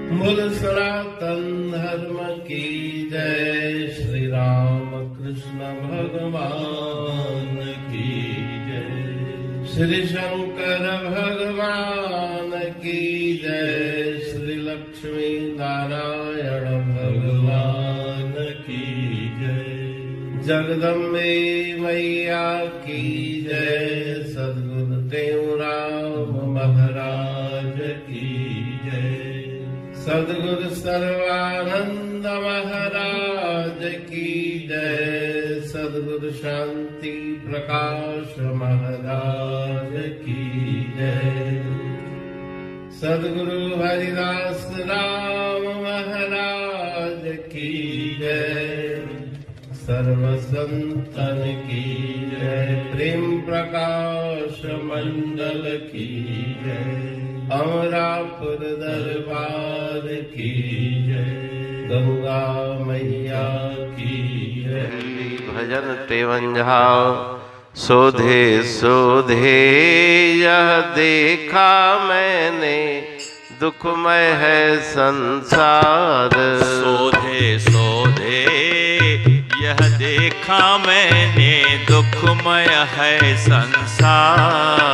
बोल सनातन धर्म की जय। श्री राम कृष्ण भगवान की जय। श्री शंकर भगवान की जय। श्री लक्ष्मी नारायण भगवान की जय। जगदम्बे मैया की जय। सद्गुरु राम महाराज की जय। सद्गुरु सर्वानंद महाराज की जय। सद्गुरु शांति प्रकाश महाराज की जय। सद्गुरु हरिदास राम महाराज की जय। सर्व संतन की जय। प्रेम प्रकाश मंडल की जय। अमरापुर दरबार की जय। गंगा मैया की जय। भजन तेवंझाओ सोधे सोधे यह देखा मैंने दुखमय है संसार। सोधे सोधे यह देखा मैंने दुखमय है संसार।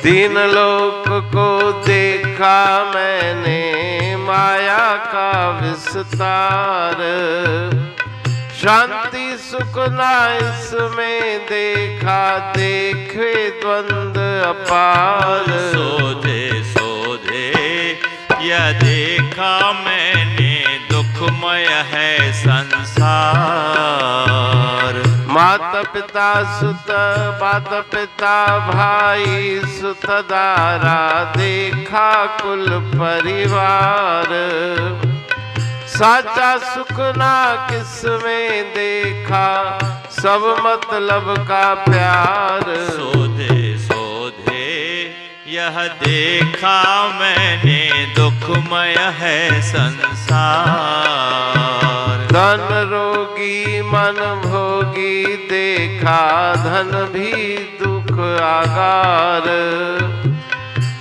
तीन लोक को देखा मैंने माया का विस्तार। शांति सुख ना इसमें देखा देखे द्वंद अपार। सोधे सोधे यह देखा मैंने दुखमय है संसार। माता पिता सुत माता पिता भाई सुत दारा देखा कुल परिवार। साचा सुख ना किसमें देखा सब मतलब का प्यार। सोधे सोधे यह देखा मैंने दुखमय है संसार। धन रोगी मन भोगी देखा धन भी दुख आगार।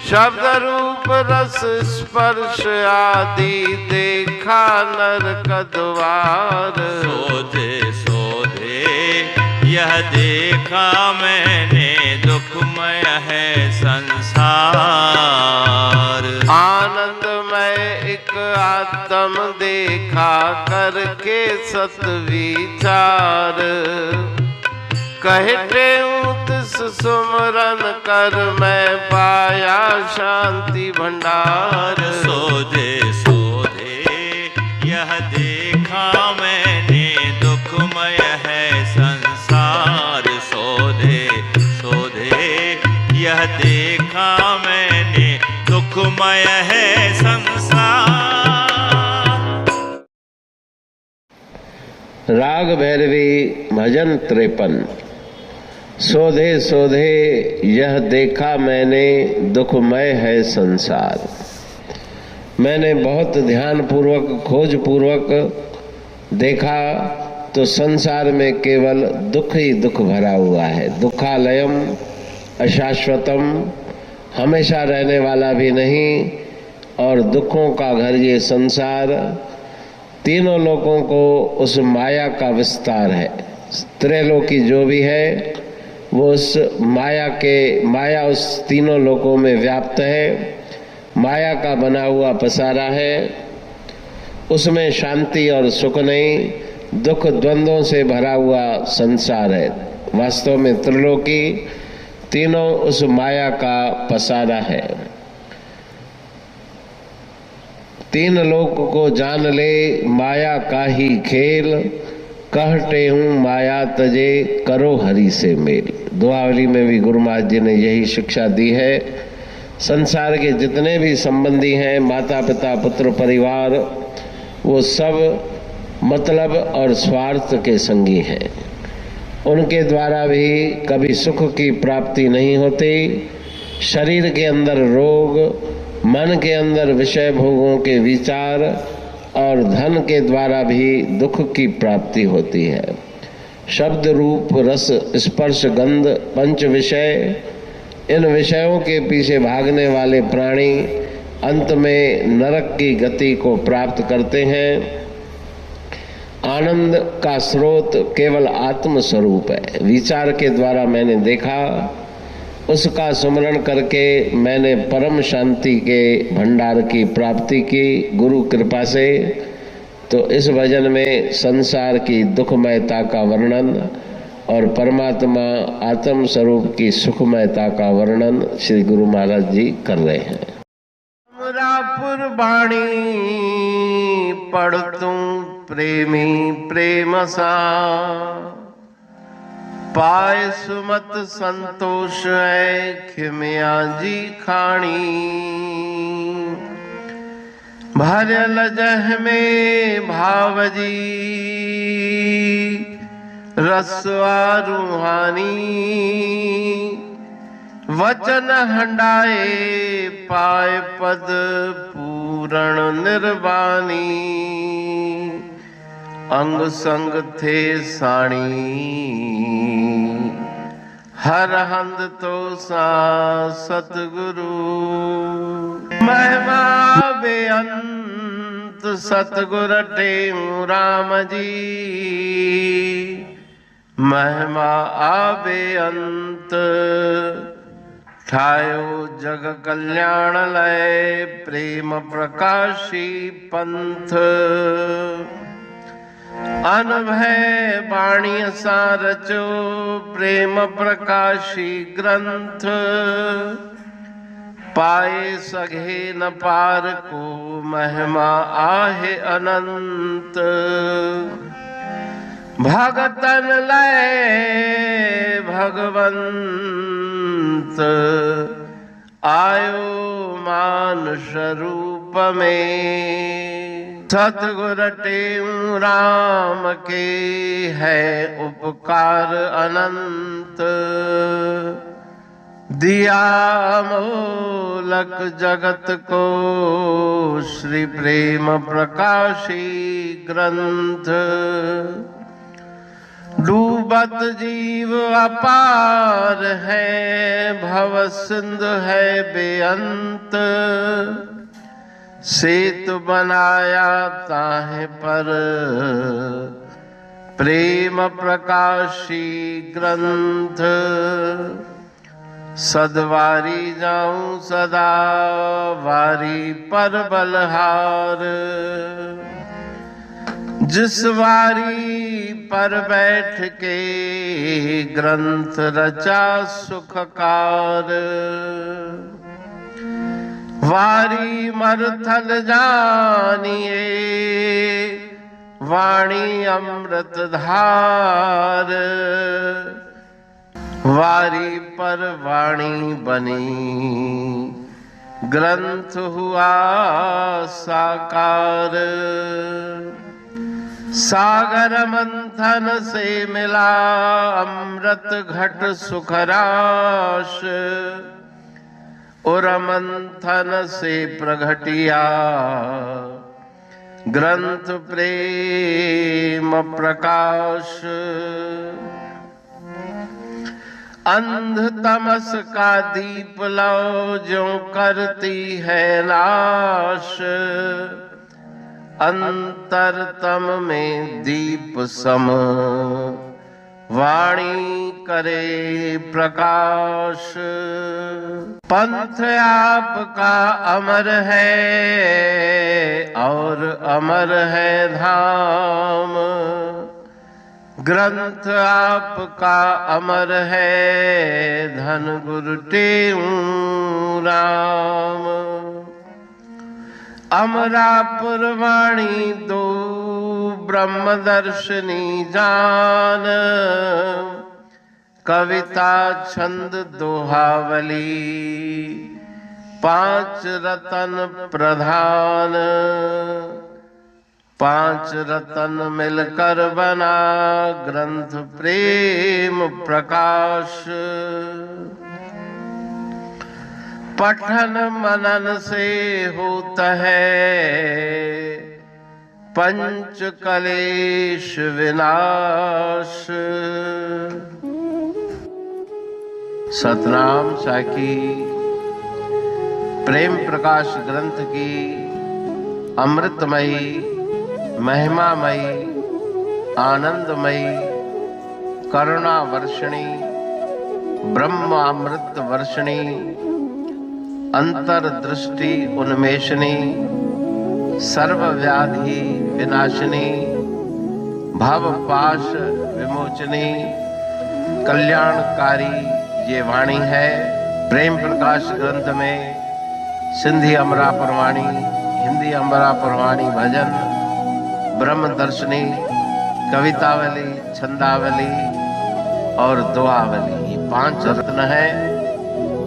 शब्द रूप रस स्पर्श आदि देखा नरक द्वार। सोधे सोधे यह देखा मैंने दुखमय है संसार। आनंदमय एक आत्म देखा करके सत विचार। कहते तिस सुमरन कर मैं पाया शांति भंडार। सोधे सोधे यह देखा मैंने दुखमय है संसार। सोधे सोधे यह देखा मैंने दुखमय है संसार। राग भैरवी भजन 53। सोधे सोधे यह देखा मैंने दुखमय है संसार। मैंने बहुत ध्यान पूर्वक खोज पूर्वक देखा तो संसार में केवल दुख ही दुख भरा हुआ है। दुखालयम अशाश्वतम, हमेशा रहने वाला भी नहीं, और दुखों का घर ये संसार। तीनों लोगों को उस माया का विस्तार है। त्रैलोकी जो भी है वो उस माया उस तीनों लोकों में व्याप्त है। माया का बना हुआ पसारा है, उसमें शांति और सुख नहीं, दुख द्वंद्वों से भरा हुआ संसार है। वास्तव में त्रिलोकी तीनों उस माया का पसारा है। तीन लोक को जान ले माया का ही खेल। कहते हूँ माया तजे करो हरि से मेल। दुआवली में भी गुरु महाराज जी ने यही शिक्षा दी है। संसार के जितने भी संबंधी हैं, माता पिता पुत्र परिवार, वो सब मतलब और स्वार्थ के संगी हैं। उनके द्वारा भी कभी सुख की प्राप्ति नहीं होती। शरीर के अंदर रोग, मन के अंदर विषय भोगों के विचार और धन के द्वारा भी दुख की प्राप्ति होती है। शब्द रूप रस स्पर्श गंध पंच विषय, इन विषयों के पीछे भागने वाले प्राणी अंत में नरक की गति को प्राप्त करते हैं। आनंद का स्रोत केवल आत्म स्वरूप है। विचार के द्वारा मैंने देखा, उसका स्मरण करके मैंने परम शांति के भंडार की प्राप्ति की गुरु कृपा से। तो इस भजन में संसार की दुखमयता का वर्णन और परमात्मा आत्म स्वरूप की सुखमयता का वर्णन श्री गुरु महाराज जी कर रहे हैं। अमरापुर बाणी पढ़ तुम प्रेमी प्रेम सा, पाए सुमत संतोष है खिमिया जी खाणी। भरल जह में भाव जी रसवा रूहानी। वचन हंडाए पाए पद पूरण निर्वाणी। अंग संग थे साणी हर हंद तो सा सतगुरु। महिमा बेअंत सतगुर टेऊ राम जी। महिमा आबे अंत ठायो जग कल्याण लय। प्रेम प्रकाशी पंथ अनभय बाणी सा रचो। प्रेम प्रकाशी ग्रंथ पाए सघे न पार को। महिमा आहे अनंत भगतन लय भगवंत। आयो मानुष रूप में। सतगुर टेऊ राम के है उपकार अनंत। दिया मोलक जगत को श्री प्रेम प्रकाशी ग्रंथ। डूबत जीव अपार है भव सिंधु है बेअंत। सेतु बनाया ताहे पर प्रेम प्रकाशी ग्रंथ। सदवारी जाऊं सदा वारी पर बलहार। जिस वारी पर बैठ के ग्रंथ रचा सुखकार। वारी मरथल जानिए वाणी अमृत धार। वारी पर वाणी बनी ग्रंथ हुआ साकार। सागर मंथन से मिला अमृत घट सुखराश। और मंथन से प्रगटिया ग्रंथ प्रेम प्रकाश। अंध तमस का दीप लो जो करती है नाश। अंतरतम में दीप सम वाणी करे प्रकाश। पंथ आपका अमर है और अमर है धाम। ग्रंथ आपका अमर है धन गुरु टेऊ राम। अमरापुर वाणी दो ब्रह्मदर्शनी जान। कविता छंद दोहावली पांच रतन प्रधान। पांच रतन मिलकर बना ग्रंथ प्रेम प्रकाश। पठन मनन से होता है पंच कलेश विनाश। सतनाम साकी प्रेम प्रकाश ग्रंथ की अमृतमयी, महिमामयी, आनंदमयी, करुणा वर्षिणी, ब्रह्म अमृत वर्षिणी, अंतर्दृष्टि उन्मेषणी, सर्वव्याधि विनाशिनी, भव पाश विमोचनी, कल्याणकारी ये वाणी है। प्रेम प्रकाश ग्रंथ में सिंधी अमरा पुरवाणी, हिंदी अमरा पुरवाणी भजन, ब्रह्म दर्शनी, कवितावली, छंदावली और दुआवली, ये 5 रत्न हैं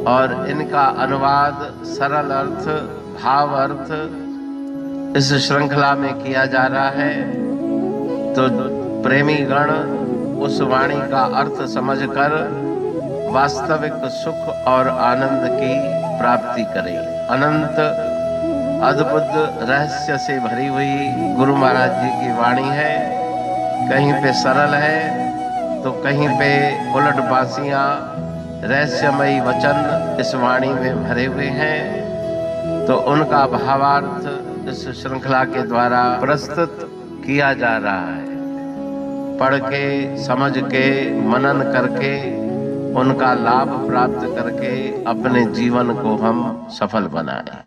और इनका अनुवाद, सरल अर्थ, भाव अर्थ इस श्रृंखला में किया जा रहा है। तो प्रेमी गण उस वाणी का अर्थ समझकर वास्तविक सुख और आनंद की प्राप्ति करें। अनंत अद्भुत रहस्य से भरी हुई गुरु महाराज जी की वाणी है। कहीं पे सरल है तो कहीं पे उलट बासियां, रहस्यमयी वचन इस वाणी में भरे हुए हैं। तो उनका भावार्थ इस श्रृंखला के द्वारा प्रस्तुत किया जा रहा है। पढ़ के, समझ के, मनन करके, उनका लाभ प्राप्त करके अपने जीवन को हम सफल बनाएं।